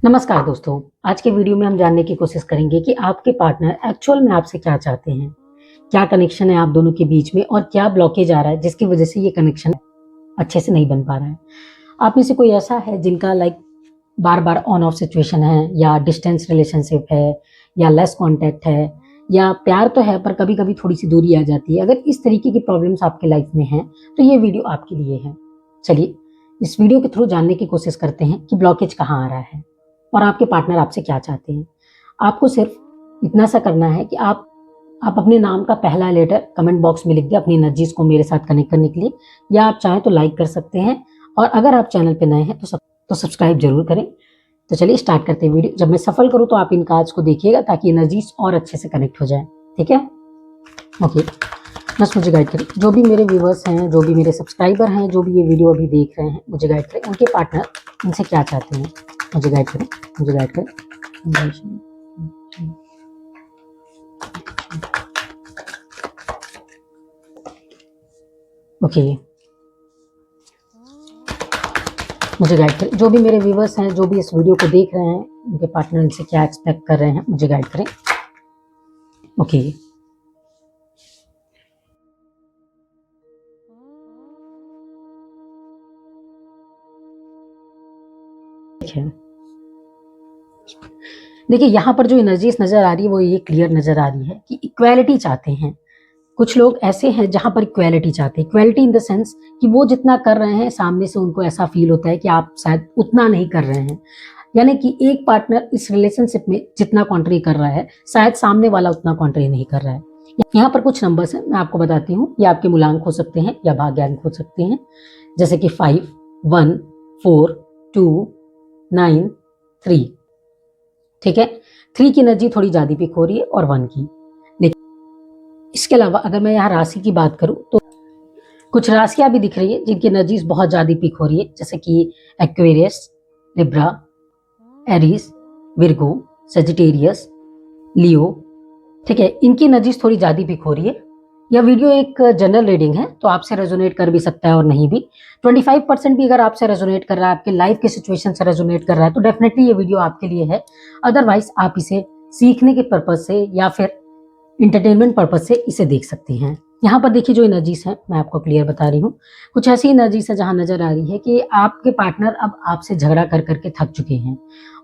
नमस्कार दोस्तों। आज के वीडियो में हम जानने की कोशिश करेंगे कि आपके पार्टनर एक्चुअल में आपसे क्या चाहते हैं, क्या कनेक्शन है आप दोनों के बीच में और क्या ब्लॉकेज आ रहा है जिसकी वजह से ये कनेक्शन अच्छे से नहीं बन पा रहा है। आप में से कोई ऐसा है जिनका बार बार ऑन ऑफ सिचुएशन है, या डिस्टेंस रिलेशनशिप है, या लेस कॉन्टैक्ट है, या प्यार तो है पर कभी कभी थोड़ी सी दूरी आ जाती है। अगर इस तरीके की प्रॉब्लम्स आपके लाइफ में हैं तो ये वीडियो आपके लिए है। चलिए इस वीडियो के थ्रू जानने की कोशिश करते हैं कि ब्लॉकेज कहाँ आ रहा है और आपके पार्टनर आपसे क्या चाहते हैं। आपको सिर्फ इतना सा करना है कि आप अपने नाम का पहला लेटर कमेंट बॉक्स में लिख दें अपनी एनर्जीज को मेरे साथ कनेक्ट करने के लिए, या आप चाहें तो लाइक कर सकते हैं, और अगर आप चैनल पे नए हैं तो सब्सक्राइब जरूर करें। तो चलिए स्टार्ट करते हैं वीडियो। जब मैं सफल करूं तो आप इन कार्ड्स को देखिएगा ताकि एनर्जीज और अच्छे से कनेक्ट हो जाए। ठीक है, ओके। बस मुझे गाइड करें, जो भी मेरे व्यूवर्स हैं, जो भी मेरे सब्सक्राइबर हैं, जो भी ये वीडियो अभी देख रहे हैं, मुझे गाइड करें उनके पार्टनर इनसे क्या चाहते हैं। मुझे गाइड करें, मुझे गाइड करें। ओके, मुझे गाइड करें, जो भी मेरे व्यूवर्स हैं, जो भी इस वीडियो को देख रहे हैं, उनके पार्टनर इनसे क्या एक्सपेक्ट कर रहे हैं, मुझे गाइड करें। ओके, देखिए यहाँ पर जो एनर्जीज नजर आ रही है वो ये क्लियर नजर आ रही है कि इक्वालिटी चाहते हैं। कुछ लोग ऐसे हैं जहां पर इक्वालिटी चाहते हैं, इक्वालिटी इन द सेंस कि वो जितना कर रहे हैं सामने से उनको ऐसा फील होता है कि आप शायद उतना नहीं कर रहे हैं। यानी कि एक पार्टनर इस रिलेशनशिप में जितना कॉन्ट्री कर रहा है शायद सामने वाला उतना कॉन्ट्री नहीं कर रहा है। यहाँ पर कुछ नंबर्स हैं, मैं आपको बताती हूँ। ये आपके मूलांक हो सकते हैं या भाग्यांक हो सकते हैं, जैसे कि 5, 1, 4, 2, 9, 3। ठीक है, 3 की एनर्जी थोड़ी ज्यादा पिक हो रही है और 1 की। लेकिन इसके अलावा अगर मैं यहाँ राशि की बात करूं तो कुछ राशियां भी दिख रही है जिनकी एनर्जीज बहुत ज्यादा पिक हो रही है, जैसे कि Aquarius, Libra, Aries, Virgo, Sagittarius, Leo. ठीक है, इनकी एनर्जीज थोड़ी ज्यादा पिक हो रही है। यह वीडियो एक जनरल रीडिंग है तो आपसे रेजोनेट कर भी सकता है और नहीं भी। 25% भी अगर आपसे रेजोनेट कर रहा है, आपके लाइफ की सिचुएशन से रेजोनेट कर रहा है, तो डेफिनेटली ये वीडियो आपके लिए है। अदरवाइज आप इसे सीखने के पर्पज से या फिर इंटरटेनमेंट पर्पज से इसे देख सकते हैं। यहाँ पर देखिए जो एनर्जीज हैं मैं आपको क्लियर बता रही हूँ। कुछ ऐसी एनर्जीज है जहाँ नजर आ रही है कि आपके पार्टनर अब आपसे झगड़ा कर करके थक चुके हैं।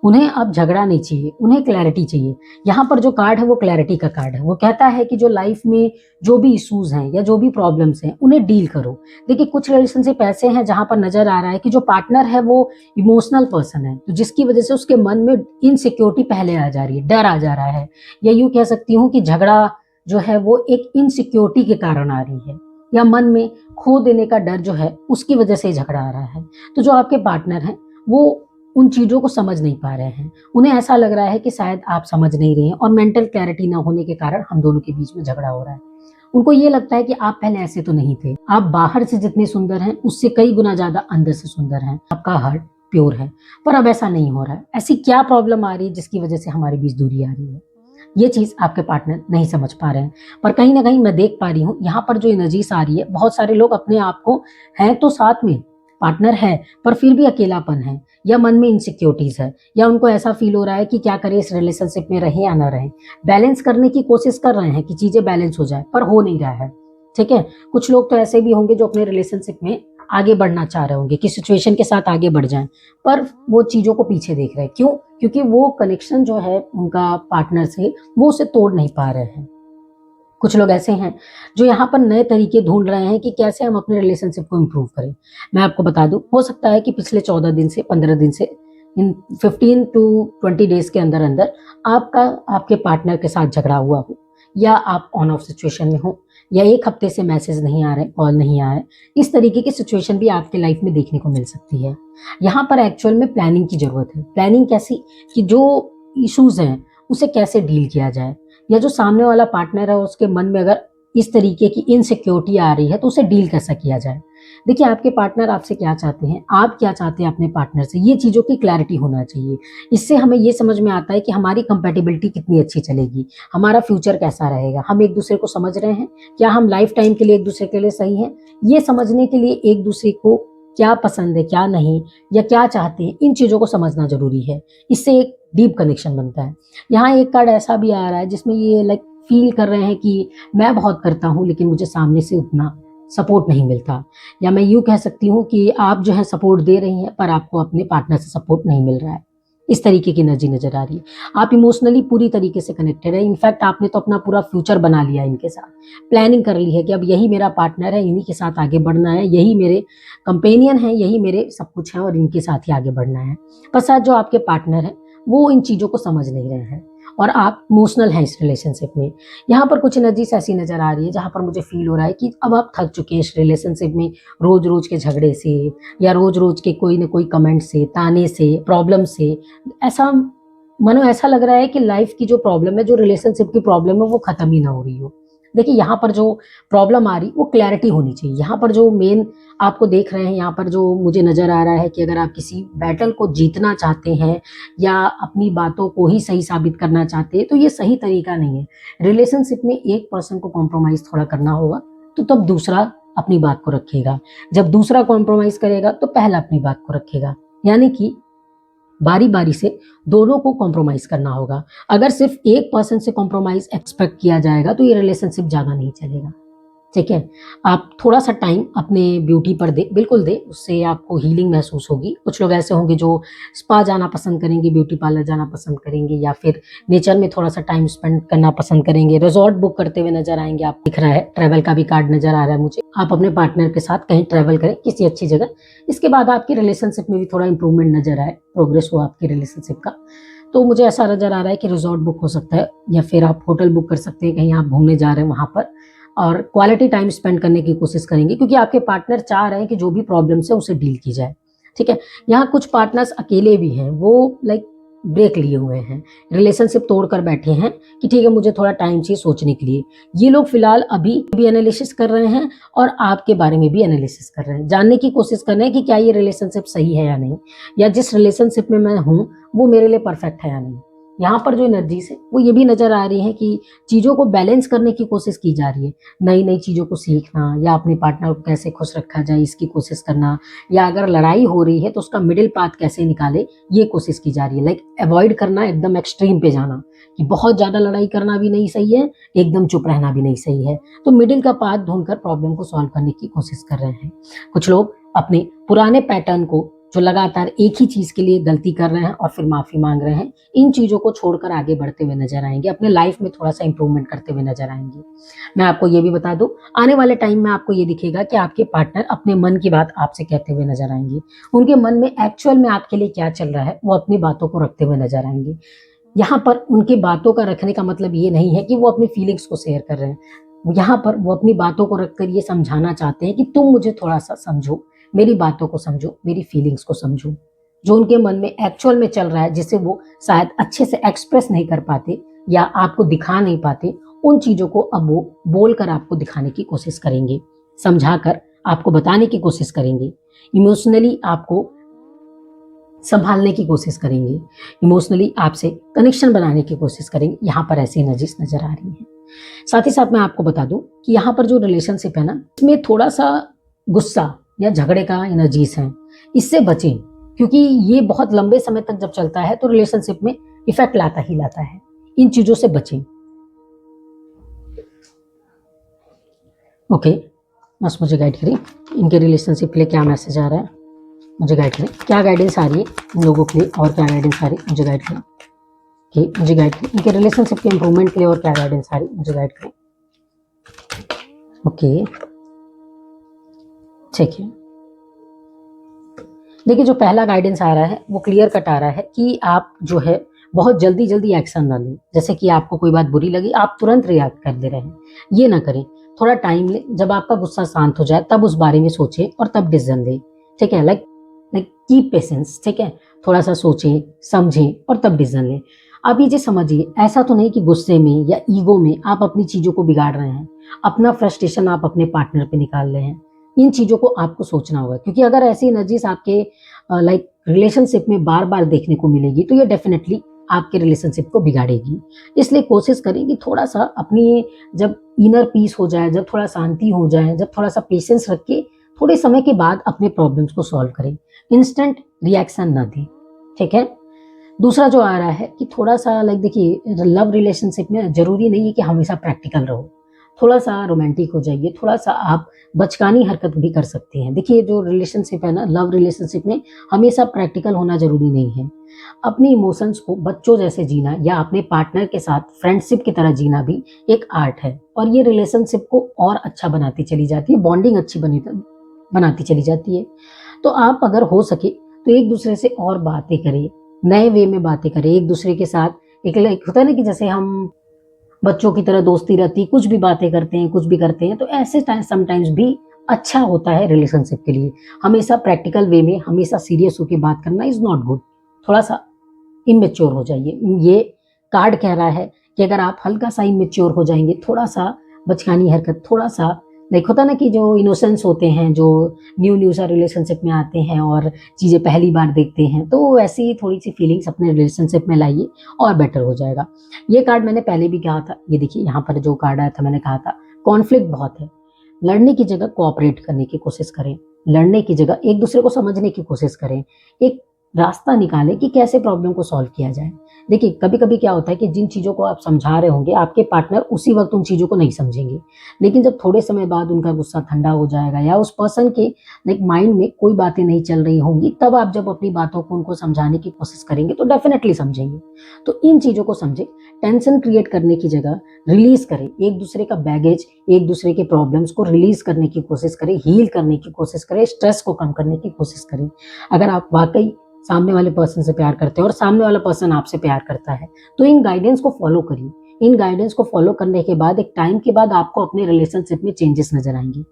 उन्हें अब झगड़ा नहीं चाहिए, उन्हें क्लैरिटी चाहिए। यहाँ पर जो कार्ड है वो क्लैरिटी का कार्ड है। वो कहता है कि जो लाइफ में जो भी इश्यूज हैं या जो भी प्रॉब्लम्स हैं उन्हें डील करो। देखिए कुछ रिलेशनशिप ऐसे हैं जहां पर नजर आ रहा है कि जो पार्टनर है वो इमोशनल पर्सन है, तो जिसकी वजह से उसके मन में इनसिक्योरिटी पहले आ जा रही है, डर आ जा रहा है, या यूं कह सकती हूँ कि झगड़ा जो है वो एक इनसिक्योरिटी के कारण आ रही है, या मन में खो देने का डर जो है उसकी वजह से झगड़ा आ रहा है। तो जो आपके पार्टनर हैं वो उन चीजों को समझ नहीं पा रहे हैं। उन्हें ऐसा लग रहा है कि शायद आप समझ नहीं रहे हैं, और मेंटल क्लैरिटी ना होने के कारण हम दोनों के बीच में झगड़ा हो रहा है। उनको ये लगता है कि आप पहले ऐसे तो नहीं थे, आप बाहर से जितने सुंदर हैं उससे कई गुना ज्यादा अंदर से सुंदर हैं, आपका हार्ट प्योर है, पर अब ऐसा नहीं हो रहा है। ऐसी क्या प्रॉब्लम आ रही है जिसकी वजह से हमारे बीच दूरी आ रही है, ये चीज आपके पार्टनर नहीं समझ पा रहे हैं। पर कहीं ना कहीं मैं देख पा रही हूँ यहाँ पर जो एनर्जीज आ रही है, बहुत सारे लोग अपने आप को हैं तो साथ में पार्टनर है पर फिर भी अकेलापन है, या मन में इनसिक्योरिटीज है, या उनको ऐसा फील हो रहा है कि क्या करें, इस रिलेशनशिप में रहे या ना रहे। बैलेंस करने की कोशिश कर रहे हैं कि चीजें बैलेंस हो जाए पर हो नहीं रहा है। ठीक है, कुछ लोग तो ऐसे भी होंगे जो अपने रिलेशनशिप में आगे बढ़ना चाह रहे होंगे कि सिचुएशन के साथ आगे बढ़ जाएं, पर वो चीजों को पीछे देख रहे हैं। क्यों? क्योंकि वो कनेक्शन जो है उनका पार्टनर से वो उसे तोड़ नहीं पा रहे हैं। कुछ लोग ऐसे हैं जो यहाँ पर नए तरीके ढूंढ रहे हैं कि कैसे हम अपने रिलेशनशिप को इम्प्रूव करें। मैं आपको बता दूं, हो सकता है कि पिछले 14 दिन से 15 दिन से इन 15 टू 20 डेज के अंदर अंदर आपका आपके पार्टनर के साथ झगड़ा हुआ हो, या आप ऑन ऑफ सिचुएशन में हो, या एक हफ्ते से मैसेज नहीं आ रहे, कॉल नहीं आ रहे। इस तरीके की सिचुएशन भी आपके लाइफ में देखने को मिल सकती है। यहाँ पर एक्चुअल में प्लानिंग की जरूरत है। प्लानिंग कैसी? कि जो इश्यूज हैं उसे कैसे डील किया जाए, या जो सामने वाला पार्टनर है उसके मन में अगर इस तरीके की इनसिक्योरिटी आ रही है तो उसे डील कैसा किया जाए। देखिए आपके पार्टनर आपसे क्या चाहते हैं, आप क्या चाहते हैं अपने पार्टनर से, ये चीजों की क्लैरिटी होना चाहिए। इससे हमें ये समझ में आता है कि हमारी कंपेटिबिलिटी कितनी अच्छी चलेगी, हमारा फ्यूचर कैसा रहेगा, हम एक दूसरे को समझ रहे हैं, क्या हम लाइफ टाइम के लिए एक दूसरे के लिए सही हैं। ये समझने के लिए एक दूसरे को क्या पसंद है, क्या नहीं, या क्या चाहते हैं, इन चीज़ों को समझना ज़रूरी है। इससे एक डीप कनेक्शन बनता है। यहाँ एक कार्ड ऐसा भी आ रहा है जिसमें ये लाइक फ़ील कर रहे हैं कि मैं बहुत करता हूँ लेकिन मुझे सामने से उतना सपोर्ट नहीं मिलता। या मैं यूँ कह सकती हूँ कि आप जो है सपोर्ट दे रही हैं पर आपको अपने पार्टनर से सपोर्ट नहीं मिल रहा है। इस तरीके की एनर्जी नज़र आ रही है। आप इमोशनली पूरी तरीके से कनेक्टेड है। इनफैक्ट आपने तो अपना पूरा फ्यूचर बना लिया है इनके साथ। प्लानिंग कर ली है कि अब यही मेरा पार्टनर है, इन्हीं के साथ आगे बढ़ना है, यही मेरे कंपेनियन हैं, यही मेरे सब कुछ है और इनके साथ ही आगे बढ़ना है। पर शायद जो आपके पार्टनर हैं, वो इन चीज़ों को समझ नहीं रहे हैं और आप इमोशनल हैं इस रिलेशनशिप में। यहाँ पर कुछ एनर्जीज ऐसी नज़र आ रही है जहाँ पर मुझे फ़ील हो रहा है कि अब आप थक चुके हैं इस रिलेशनशिप में रोज़-रोज़ के झगड़े से या रोज़-रोज़ के कोई न कोई कमेंट से, ताने से, प्रॉब्लम से। ऐसा मानो ऐसा लग रहा है कि लाइफ़ की जो प्रॉब्लम है, जो रिलेशनशिप की प्रॉब्लम है, वो ख़त्म ही ना हो रही हो। देखिए, यहाँ पर जो प्रॉब्लम आ रही, वो क्लैरिटी होनी चाहिए। यहाँ पर जो मेन आपको देख रहे हैं, यहाँ पर जो मुझे नज़र आ रहा है कि अगर आप किसी बैटल को जीतना चाहते हैं या अपनी बातों को ही सही साबित करना चाहते हैं, तो ये सही तरीका नहीं है। रिलेशनशिप में एक पर्सन को कॉम्प्रोमाइज़ थोड़ा करना होगा, तो तब दूसरा अपनी बात को रखेगा। जब दूसरा कॉम्प्रोमाइज़ करेगा, तो पहला अपनी बात को रखेगा। यानी कि बारी-बारी से दोनों को कॉम्प्रोमाइज़ करना होगा। अगर सिर्फ़ एक पर्सन से कॉम्प्रोमाइज़ एक्सपेक्ट किया जाएगा, तो ये रिलेशनशिप ज़्यादा नहीं चलेगा। ठीक है? आप थोड़ा-सा टाइम अपने ब्यूटी पर दें, बिल्कुल दें, उससे आपको हीलिंग महसूस होगी। कुछ लोग ऐसे होंगे जो स्पा जाना पसंद करेंगे, ब्यूटी पार्लर जाना पसंद करेंगे या फिर नेचर में थोड़ा-सा टाइम स्पेंड करना पसंद करेंगे, रिज़ॉर्ट बुक करते हुए नज़र आएँगे। आप दिख रहा है, ट्रैवल का भी कार्ड नज़र आ रहा है मुझे। आप अपने पार्टनर के साथ कहीं ट्रैवल करें, किसी अच्छी जगह। इसके बाद आपकी रिलेशनशिप में भी थोड़ा इम्प्रूवमेंट नज़र आए, प्रोग्रेस हो आपकी रिलेशनशिप का। तो मुझे ऐसा नज़र आ रहा है कि रिज़ॉर्ट बुक हो सकता है या फिर आप होटल बुक कर सकते हैं, कहीं आप घूमने जा रहे हैं वहाँ पर। और क्वालिटी टाइम स्पेंड करने की कोशिश करेंगे क्योंकि आपके पार्टनर चाह रहे हैं कि जो भी प्रॉब्लम्स है उसे डील की जाए। ठीक है? यहाँ कुछ पार्टनर्स अकेले भी हैं, वो लाइक ब्रेक लिए हुए हैं, रिलेशनशिप तोड़कर बैठे हैं कि ठीक है मुझे थोड़ा टाइम चाहिए सोचने के लिए। ये लोग फिलहाल अभी भी एनालिसिस कर रहे हैं और आपके बारे में भी एनालिसिस कर रहे हैं, जानने की कोशिश कर रहे हैं कि क्या ये रिलेशनशिप सही है या नहीं, या जिस रिलेशनशिप में मैं हूँ वो मेरे लिए परफेक्ट है या नहीं। यहाँ पर जो एनर्जीज़ है वो ये भी नज़र आ रही है कि चीज़ों को बैलेंस करने की कोशिश की जा रही है। नई-नई चीज़ों को सीखना या अपने पार्टनर को कैसे खुश रखा जाए इसकी कोशिश करना, या अगर लड़ाई हो रही है तो उसका मिडल पाथ कैसे निकाले, ये कोशिश की जा रही है। लाइक अवॉइड करना, एकदम एक्सट्रीम पे जाना कि बहुत ज़्यादा लड़ाई करना भी नहीं सही है, एकदम चुप रहना भी नहीं सही है। तो मिडल का पाथ ढूँढकर प्रॉब्लम को सॉल्व करने की कोशिश कर रहे हैं। कुछ लोग अपने पुराने पैटर्न को, जो लगातार एक ही चीज़ के लिए गलती कर रहे हैं और फिर माफ़ी माँग रहे हैं, इन चीज़ों को छोड़कर आगे बढ़ते हुए नज़र आएँगे, अपने लाइफ़ में थोड़ा-सा इम्प्रूवमेंट करते हुए नज़र आएँगे। मैं आपको ये भी बता दूँ, आने वाले टाइम में आपको ये दिखेगा कि आपके पार्टनर अपने मन की बात आपसे कहते हुए नज़र आएँगे। उनके मन में एक्चुअल में आपके लिए क्या चल रहा है, वो अपनी बातों को रखते हुए नज़र आएँगे। यहाँ पर उनकी बातों का रखने का मतलब ये नहीं है कि वो अपनी फीलिंग्स को शेयर कर रहे हैं। यहाँ पर वो अपनी बातों को रखकर ये समझाना चाहते हैं कि तुम मुझे थोड़ा-सा समझो, मेरी बातों को समझो, मेरी फीलिंग्स को समझो। जो उनके मन में एक्चुअल में चल रहा है, जिसे वो शायद अच्छे से एक्सप्रेस नहीं कर पाते या आपको दिखा नहीं पाते, उन चीज़ों को अब वो बोलकर आपको दिखाने की कोशिश करेंगे, समझाकर आपको बताने की कोशिश करेंगे, इमोशनली आपको सँभालने की कोशिश करेंगे, इमोशनली आपसे कनेक्शन बनाने की कोशिश करेंगे। यहाँ पर ऐसी एनर्जीज़ नज़र आ रही हैं। साथ ही साथ मैं आपको बता दूँ कि यहाँ पर जो रिलेशनशिप है ना, इसमें थोड़ा-सा गुस्सा या झगड़े का एनर्जीज़ हैं, इससे बचें क्योंकि ये बहुत लंबे समय तक जब चलता है तो रिलेशनशिप में इफ़ेक्ट लाता ही लाता है। इन चीज़ों से बचें। ओके, बस मुझे गाइड करिए, इनके रिलेशनशिप के लिए क्या मैसेज आ रहा है? मुझे गाइड करें, क्या गाइडेंस आ रही है इन लोगों के लिए और क्या गाइडेंस आ रही है? मुझे गाइड करें। कि मुझे गाइड करें, इनके रिलेशनशिप के इम्प्रूवमेंट के लिए और क्या गाइडेंस आ रही है? मुझे गाइड करें। ओके, ठीक है। देखिए, जो पहला गाइडेंस आ रहा है वो क्लियर कट आ रहा है कि आप जो है बहुत जल्दी-जल्दी एक्शन ना लें। जैसे कि आपको कोई बात बुरी लगी, आप तुरंत रिएक्ट कर दे रहे हैं, ये ना करें। थोड़ा टाइम लें, जब आपका गुस्सा शांत हो जाए तब उस बारे में सोचें और तब डिसीज़न लें। ठीक है? लाइक लाइक कीप पेशेंस, ठीक है? थोड़ा-सा सोचें, समझें और तब डिसीज़न लें। आप ये चीज़ समझिए, ऐसा तो नहीं कि गुस्से में या ईगो में आप अपनी चीज़ों को बिगाड़ रहे हैं। अपना फ्रस्ट्रेशन आप अपने पार्टनर पे निकाल रहे हैं। इन चीज़ों को आपको सोचना होगा क्योंकि अगर ऐसी एनर्जीज़ आपके लाइक रिलेशनशिप में बार-बार देखने को मिलेगी तो ये डेफ़िनेटली आपके रिलेशनशिप को बिगाड़ेगी। इसलिए कोशिश करें कि थोड़ा-सा अपनी जब इनर पीस हो जाए, जब थोड़ा शांति हो जाए, जब थोड़ा-सा पेशेंस रख के थोड़े समय के बाद अपने प्रॉब्लम्स को सॉल्व करें, इंस्टेंट रिएक्शन ना दें, ठीक है। दूसरा जो आ रहा है कि थोड़ा सा लाइक देखिए लव रिलेशनशिप में जरूरी नहीं है कि हमेशा प्रैक्टिकल रहो, थोड़ा सा रोमांटिक हो जाइए, थोड़ा सा आप बचकानी हरकत भी कर सकते हैं। देखिए जो रिलेशनशिप है ना, लव रिलेशनशिप में हमेशा प्रैक्टिकल होना जरूरी नहीं है। अपनी इमोशंस को बच्चों जैसे जीना या अपने पार्टनर के साथ फ्रेंडशिप की तरह जीना भी एक आर्ट है, और ये रिलेशनशिप को और अच्छा बनाती चली जाती है, बॉन्डिंग अच्छी बनाती चली जाती है। तो आप अगर हो सके तो एक दूसरे से और बातें करें, नए वे में बातें करें एक दूसरे के साथ। एक लाइक होता है ना कि जैसे हम बच्चों की तरह दोस्ती रहती, कुछ भी बातें करते हैं, कुछ भी करते हैं, तो ऐसे टाइम समटाइम्स भी अच्छा होता है रिलेशनशिप के लिए। हमेशा प्रैक्टिकल वे में हमेशा सीरियस होकर बात करना इज नॉट गुड। थोड़ा सा इमेच्योर हो जाइए। ये कार्ड कह रहा है कि अगर आप हल्का सा इमेच्योर हो जाएंगे, थोड़ा सा बचकानी हरकत, थोड़ा सा लाइक होता ना कि जो इनोसेंस होते हैं, जो न्यू न्यू सा रिलेशनशिप में आते हैं और चीज़ें पहली बार देखते हैं, तो ऐसी थोड़ी सी फीलिंग्स अपने रिलेशनशिप में लाइए और बेटर हो जाएगा। ये कार्ड मैंने पहले भी कहा था, ये देखिए यहाँ पर जो कार्ड आया था मैंने कहा था कॉन्फ्लिक्ट बहुत है, लड़ने की जगह कोऑपरेट करने की कोशिश करें, लड़ने की जगह एक दूसरे को समझने की कोशिश करें, एक रास्ता निकालें कि कैसे प्रॉब्लम को सॉल्व किया जाए। देखिए कभी कभी क्या होता है कि जिन चीज़ों को आप समझा रहे होंगे आपके पार्टनर उसी वक्त उन चीज़ों को नहीं समझेंगे, लेकिन जब थोड़े समय बाद उनका गुस्सा ठंडा हो जाएगा या उस पर्सन के लाइक माइंड में कोई बातें नहीं चल रही होंगी, तब आप जब अपनी बातों को उनको समझाने की कोशिश करेंगे तो डेफिनेटली समझेंगे। तो इन चीज़ों को समझें, टेंशन क्रिएट करने की जगह रिलीज करें, एक दूसरे का बैगेज, एक दूसरे के प्रॉब्लम्स को रिलीज करने की कोशिश करें, हील करने की कोशिश करें, स्ट्रेस को कम करने की कोशिश करें। अगर आप वाकई सामने वाले पर्सन से प्यार करते हैं और सामने वाला पर्सन आपसे प्यार करता है, तो इन गाइडेंस को फॉलो करिए। इन गाइडेंस को फॉलो करने के बाद एक टाइम के बाद आपको अपने रिलेशनशिप में चेंजेस नजर आएंगे।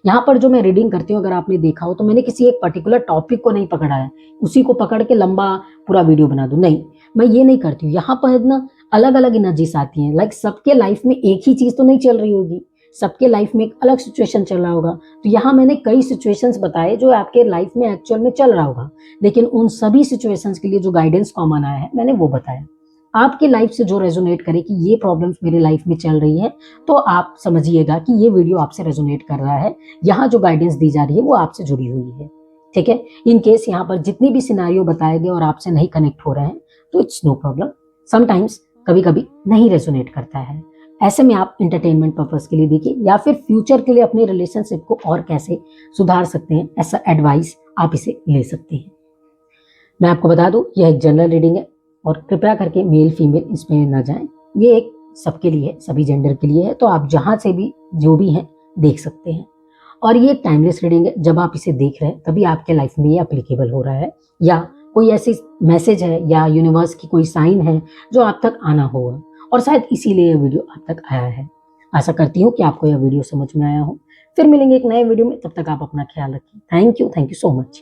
यहाँ पर जो मैं रीडिंग करती हूँ, अगर आपने देखा हो, तो मैंने किसी एक पर्टिकुलर टॉपिक को नहीं पकड़ा है, उसी को पकड़ के लंबा पूरा वीडियो बना दूं, नहीं, मैं ये नहीं करती हूँ। यहाँ पर ना अलग अलग एनर्जीज आती हैं, लाइक सबके लाइफ में एक ही चीज तो नहीं चल रही होगी, सबके लाइफ में एक अलग सिचुएशन चल रहा होगा। तो यहाँ मैंने कई सिचुएशंस बताए जो आपके लाइफ में एक्चुअल में चल रहा होगा, लेकिन उन सभी सिचुएशंस के लिए जो गाइडेंस कॉमन आया है मैंने वो बताया। आपकी लाइफ से जो रेजोनेट करे कि ये प्रॉब्लम्स मेरी लाइफ में चल रही है, तो आप समझिएगा कि ये वीडियो आपसे रेजोनेट कर रहा है, यहाँ जो गाइडेंस दी जा रही है वो आपसे जुड़ी हुई है, ठीक है। इन केस यहाँ पर जितनी भी सिनारियो बताए गए और आपसे नहीं कनेक्ट हो रहे हैं, तो इट्स नो प्रॉब्लम, समटाइम्स कभी कभी नहीं रेजोनेट करता है। ऐसे में आप इंटरटेनमेंट पर्पस के लिए देखिए, या फिर फ्यूचर के लिए अपने रिलेशनशिप को और कैसे सुधार सकते हैं, ऐसा एडवाइस आप इसे ले सकते हैं। मैं आपको बता दूं, यह एक जनरल रीडिंग है और कृपया करके मेल फीमेल इसमें ना जाएं। ये एक सबके लिए है, सभी जेंडर के लिए है, तो आप जहां से भी जो भी हैं देख सकते हैं। और ये टाइमलेस रीडिंग है, जब आप इसे देख रहे हैं तभी आपके लाइफ में ये एप्लीकेबल हो रहा है, या कोई ऐसी मैसेज है या यूनिवर्स की कोई साइन है जो आप तक आना होगा, और शायद इसीलिए ये वीडियो आप तक आया है। आशा करती हूँ कि आपको यह वीडियो समझ में आया हो। फिर मिलेंगे एक नए वीडियो में, तब तक आप अपना ख्याल रखिए। Thank you so much.